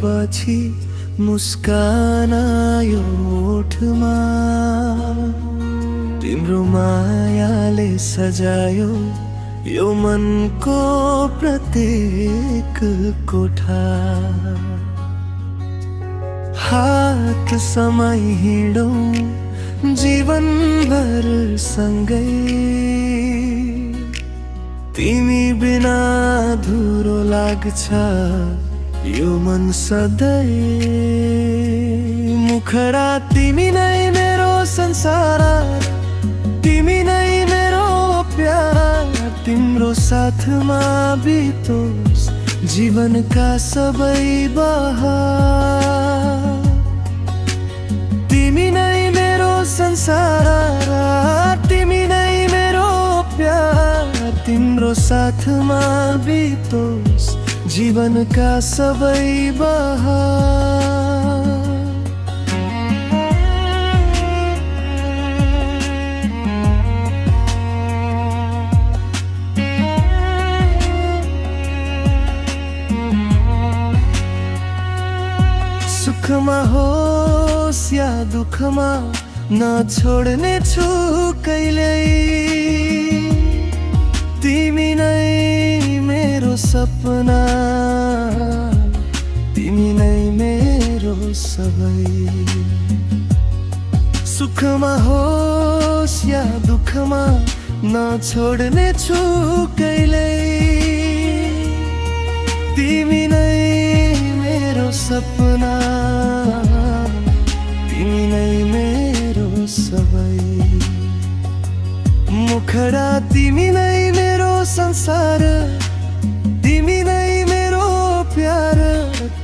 पछि मुस्कान आयो ओठमा, तिम्रो मायाले सजायो यो मनको प्रत्येक कोठा। हात समय हिँडौँ जीवनभर सँगै, तिमी बिना धुरो लाग्छ यो मन सधैँ। मुखडा तिमी नै मेरो संसार, तिमी नै मेरो प्यार, तिम्रो साथमा बितोस् जीवनका सबै बहार। तिमी नै मेरो संसार, तिमी नै मेरो प्यार, तिम्रो साथमा बितोस् जीवनका सबै बहार। सुखमा होस् या दुःखमा नछोड्ने छु कहिल्यै, तिमी नै मेरो सपना, तिमी नै मेरो सबै। सुखमा होस् या दुःखमा नछोड्ने छु कहिल्यै, तिमी नै मेरो सपना, तिमी नै मेरो सबै। मुखडा तिमी नै मेरो संसार, तिमी नै मेरो प्यार,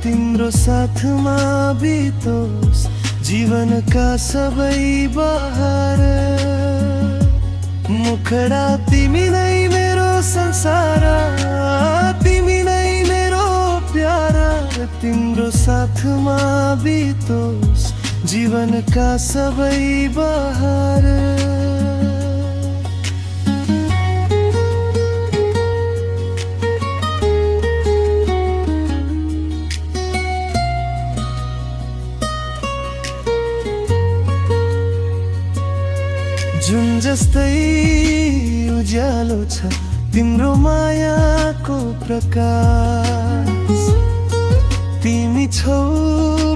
तिम्रो साथमा बितोस् जीवनका सबै बहार। मुखडा तिमी नै मेरो संसार, तिमी नै मेरो प्यार, तिम्रो साथमा बितोस् जीवनका सबै बहार। जुन जस्तै उज्यालो छ तिम्रो मायाको प्रकाश, तिमी छौ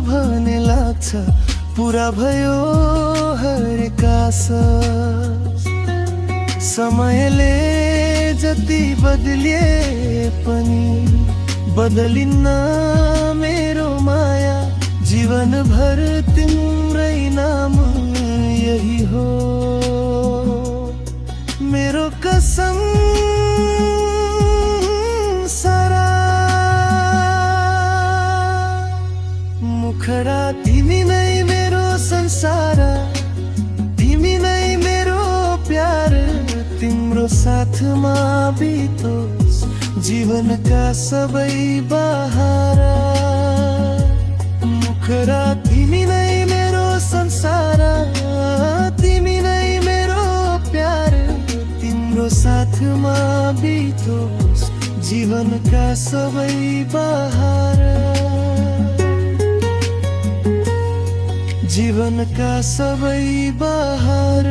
भने लाग्छ पुरा भयो हरेक आशा। समयले जति बदलिए पनि बदलिन्न मेरो माया, जीवनभर तिम्रै नाम यही हो मेरो कसम सारा। मुखडा तिमी नै मेरो संसार, तिमी नै मेरो प्यार, तिम्रो साथमा बितोस् जीवनका सबै बहार। मुखडा तिमी नै मेरो संसार, तिमी नै मेरो प्यार, तिम्रो साथमा बितोस् जीवनका सबै बहार। जीवनका सबै बहार।